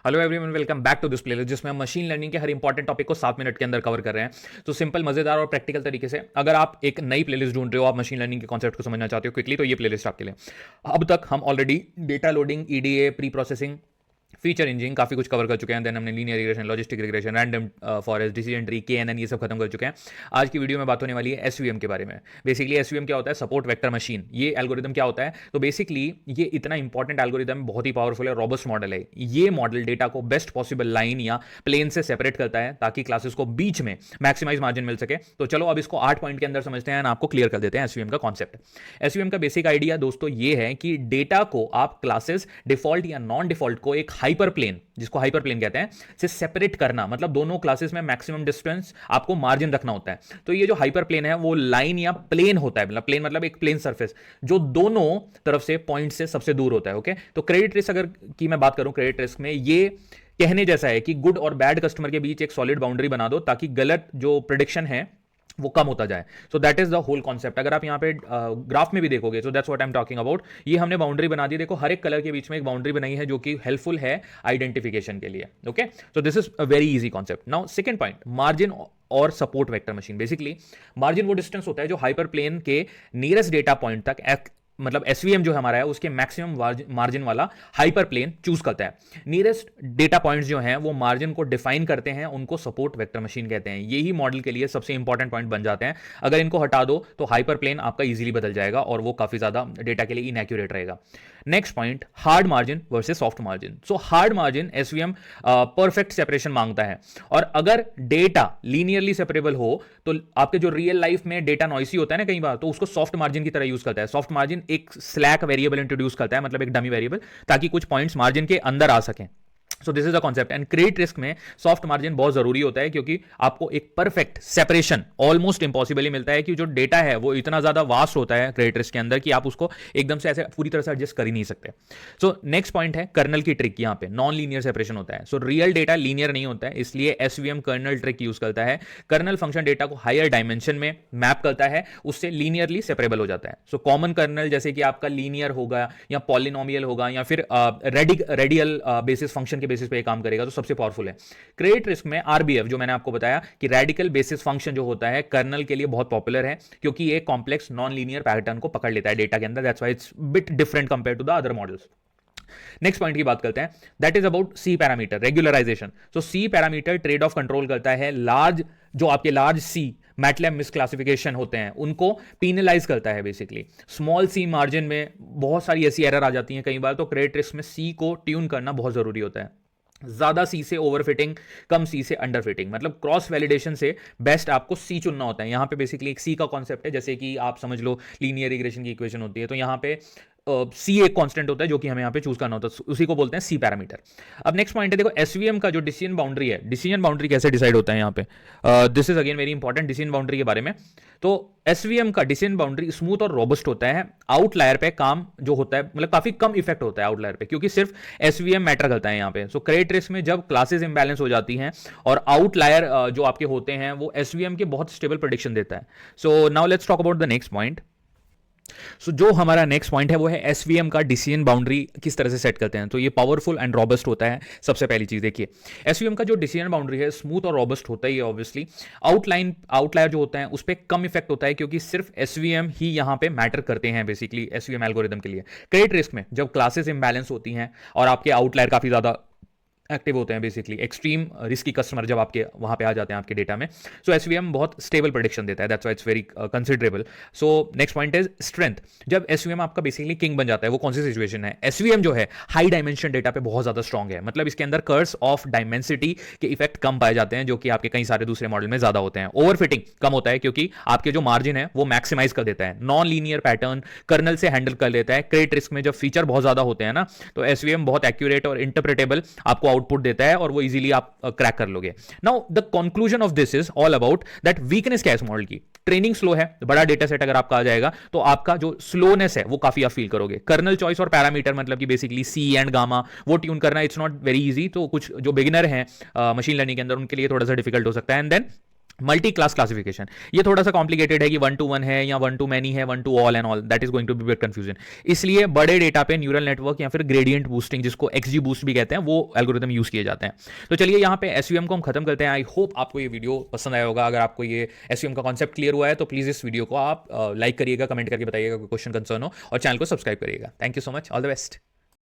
Hello everyone, welcome back to this playlist जिसमें हम machine learning के हर इंपॉर्टेंट टॉपिक को 7 मिनट के अंदर कवर कर रहे हैं। तो सिंपल, मजेदार और प्रैक्टिकल तरीके से अगर आप एक नई प्लेलिस्ट ढूंढ रहे हो, आप मशीन लर्निंग के कॉन्सेप्ट को समझना चाहते हो क्विकली, तो ये प्लेलिस्ट आपके लिए। अब तक हम already data loading, EDA, pre processing, feature engineering काफी कुछ कवर कर चुके हैं। देन हमने linear regression, logistic regression, random forest, decision tree, KNN, ये सब खत्म कर चुके हैं। आज की वीडियो में बात होने वाली है एसवीएम के बारे में। बेसिकली एसवीएम क्या होता है? Support vector machine. ये एल्गोरिदम क्या होता है? तो बेसिकली ये इतना इंपॉर्टेंट एल्गोरिदम, बहुत ही पावरफुल है, रॉबस्ट मॉडल है। ये मॉडल डेटा को बेस्ट पॉसिबल लाइन या प्लेन से सेपरेट करता है ताकि क्लासेस को बीच में मैक्सिमाइज मार्जिन मिल सके। तो चलो अब इसको 8 पॉइंट के अंदर समझते हैं, आपको क्लियर कर देते हैं एसवीएम का कॉन्सेप्ट। एसवीएम का बेसिक आइडिया दोस्तों ये है कि डेटा को आप क्लासेस डिफॉल्ट या नॉन डिफॉल्ट को एक हाइपर प्लेन, जिसको हाइपर प्लेन कहते हैं, से सेपरेट करना। मतलब दोनों क्लासेस में मैक्सिमम डिस्टेंस आपको मार्जिन रखना होता है। तो ये जो हाइपर प्लेन है वो लाइन या प्लेन होता है। मतलब प्लेन मतलब एक प्लेन सरफेस जो दोनों तरफ से पॉइंट से सबसे दूर होता है। ओके, तो क्रेडिट रिस्क अगर की मैं बात करूं, क्रेडिट रिस्क में ये कहने जैसा है कि गुड और बैड कस्टमर के बीच एक सॉलिड बाउंड्री बना दो ताकि गलत जो प्रेडिक्शन है वो कम होता जाए। So that is the whole concept. अगर आप यहाँ पे ग्राफ में भी देखोगे, so that's what I am talking about. ये हमने बाउंड्री बना दी। देखो, हर एक कलर के बीच में एक बाउंड्री बनाई है जो कि हेल्पफुल है आइडेंटिफिकेशन के लिए। Okay, so this is a very easy concept. Now second point, margin और support vector machine. Basically margin वो डिस्टेंस होता है जो हाइपर प्लेन के नियरेस्ट डेटा पॉइंट तक, मतलब एसवीएम जो हमारा है उसके मैक्सिमम मार्जिन वाला हाइपर प्लेन चूज करता है। नियरेस्ट डेटा पॉइंट्स जो हैं वो मार्जिन को डिफाइन करते हैं, उनको सपोर्ट वेक्टर मशीन कहते हैं। यही मॉडल के लिए सबसे इंपॉर्टेंट पॉइंट बन जाते हैं। अगर इनको हटा दो तो हाइपर प्लेन आपका इजीली बदल जाएगा और वो काफी ज्यादा डेटा के लिए इनएक्यूरेट रहेगा। Next point, hard margin versus soft margin. So hard margin SVM perfect separation मांगता है, और अगर डेटा लीनियरली सेपरेबल हो तो आपके जो रियल लाइफ में डेटा नॉइसी होता है ना कई बार, तो उसको सॉफ्ट मार्जिन की तरह यूज करता है। सॉफ्ट मार्जिन एक स्लैक वेरिएबल इंट्रोड्यूस करता है, मतलब एक डमी वेरिएबल, ताकि कुछ पॉइंट्स मार्जिन के अंदर आ सकें। सो this is the concept. And credit risk में सॉफ्ट मार्जिन बहुत जरूरी होता है क्योंकि आपको एक परफेक्ट सेपरेशन ऑलमोस्ट इंपॉसिबल ही मिलता है कि जो डेटा है वो इतना ज्यादा वास्ट होता है क्रेडिट रिस्क के अंदर कि आप उसको एकदम से ऐसे पूरी तरह से एडजस्ट कर ही नहीं सकते। सो नेक्स्ट पॉइंट है कर्नल की ट्रिक। यहाँ पे नॉन लीनियर सेपरेशन होता है। सो रियल डेटा लीनियर नहीं होता है, इसलिए एसवीएम कर्नल ट्रिक यूज करता है। कर्नल फंक्शन डेटा को हायर डायमेंशन में मैप करता है, उससे लीनियरली सेपरेबल हो जाता है। सो कॉमन कर्नल जैसे कि आपका लीनियर होगा या पॉलिनोमियल होगा या फिर रेडियल बेसिस फंक्शन के बेसिस पे काम करेगा, तो सबसे पावरफुल है। क्रेडिट रिस्क में आरबीएफ, जो मैंने आपको बताया कि रेडिकल बेसिस फंक्शन जो होता है कर्नल के लिए बहुत पॉपुलर है क्योंकि ये कॉम्प्लेक्स नॉन लीनियर पैटर्न को पकड़ लेता है डेटा के अंदर। That's why it's bit different compare to the other models. Next point की बात करते हैं, that is about C parameter regularization. So C parameter trade off control करता है लार्ज, जो आपके लार्ज सी मैटलैब मिसक्लासिफिकेशन होते हैं उनको पीनलाइज करता है। बेसिकली स्मॉल सी मार्जिन में बहुत सारी ऐसी एरर आ जाती हैं कई बार, तो क्रेडिट रिस्क में सी को ट्यून करना बहुत जरूरी होता है। ज्यादा सी से ओवरफिटिंग, कम सी से अंडरफिटिंग, मतलब क्रॉस वैलिडेशन से बेस्ट आपको सी चुनना होता है। यहां पे बेसिकली एक सी का कॉन्सेप्ट है, जैसे कि आप समझ लो लीनियर रिग्रेशन की इक्वेशन होती है, तो यहां पे सी एक कांस्टेंट होता है जो कि हमें यहाँ पे चूज करना होता है, उसी को बोलते हैं सी पैरामीटर। अब नेक्स्ट पॉइंट है, देखो एसवीएम का जो डिसीजन बाउंड्री है, डिसीजन बाउंड्री कैसे डिसाइड होता है यहाँ पे, this is again very important decision boundary के बारे में। तो एसवीएम का डिसीजन बाउंड्री स्मूथ और रोबस्ट होता है। आउटलायर पे काम जो होता है, मतलब काफी कम इफेक्ट होता है आउटलायर पे, क्योंकि सिर्फ एसवीएम मैटर करता है यहाँ पे। सो क्रेडिट रिस्क में जब क्लासेस इंबैलेंस हो जाती हैं और आउटलायर जो आपके होते हैं वो एसवीएम के बहुत स्टेबल प्रेडिक्शन देता है। So now let's talk about the next point. So जो हमारा नेक्स्ट पॉइंट है वो है एसवीएम का डिसीजन बाउंड्री किस तरह से सेट करते हैं। तो ये पावरफुल एंड रॉबस्ट होता है। सबसे पहली चीज देखिए, एसवीएम का जो डिसीजन बाउंड्री है स्मूथ और रॉबस्ट होता है। ये ऑब्वियसली आउटलायर जो होता है उस पर कम इफेक्ट होता है क्योंकि सिर्फ एसवीएम ही यहाँ पे मैटर करते हैं बेसिकली एसवीएम एल्गोरिदम के लिए। क्रेडिट रिस्क में जब क्लासेस इंबैलेंस होती हैं और आपके आउटलायर काफी ज्यादा एक्टिव होते हैं, बेसिकली एक्सट्रीम रिस्की कस्टमर जब आपके वहां पे आ जाते हैं आपके डेटा में, सो एसवीएम बहुत स्टेबल प्रेडिक्शन देता है। That's why it's very considerable. So next point is strength. जब एसवीएम आपका बेसिकली किंग बन जाता है, वो कौन सी सिचुएशन है? एसवीएम जो है हाई डायमेंशन डेटा पे बहुत ज्यादा स्ट्रॉन्ग है, मतलब इसके अंदर कर्स ऑफ डायमेंसिटी के इफेक्ट कम पाए जाते हैं जो कि आपके कई सारे दूसरे मॉडल में ज्यादा होते हैं। ओवरफिटिंग कम होता है क्योंकि आपके जो मार्जिन है वो मैक्सिमाइज कर देता है। नॉन लीनियर पैटर्न कर्नल से हैंडल कर लेता है। क्रेडिट रिस्क में जब फीचर बहुत ज्यादा होते हैं ना, तो एसवीएम बहुत एक्यूरेट और इंटरप्रेटेबल आपको आउटपुट देता है और वो इजीली आप क्रैक कर लोगे। Now the conclusion of this is all about that weakness क्या है इस मॉडल की? ट्रेनिंग स्लो है। बड़ा डेटा सेट अगर आपका आ जाएगा तो आपका जो स्लोनेस है वो काफी आप फील करोगे। कर्नल चॉइस और पैरामीटर, मतलब कि बेसिकली सी एंड गामा, वो ट्यून करना इट्स नॉट वेरी इजी। तो कुछ जो बिगिनर हैं मशीन लर्निंग के अंदर उनके लिए थोड़ा सा डिफिकल्ट हो सकता है। And then multi class classification, ये थोड़ा सा कॉम्प्लिकेटेड है कि 1 to 1 है या 1 to मैनी है, 1 to all and all, that is going to be big confusion. इसलिए बड़े डेटा पे न्यूरल नेटवर्क या फिर ग्रेडियंट बूस्टिंग, जिसको एक्सजी बूस्ट भी कहते हैं, वो एल्गोरिदम यूज किए जाते हैं। तो चलिए यहाँ पे एसवीएम को हम खत्म करते हैं। आई होप आपको ये वीडियो पसंद आया होगा। अगर आपको ये एसवीएम का कॉन्सेप्ट क्लियर हुआ है तो प्लीज इस वीडियो को आप लाइक करिएगा, कमेंट करके बताइएगा कोई क्वेश्चन कंसर्न हो, और चैनल को सब्सक्राइब करिएगा। Thank you so much, all the best.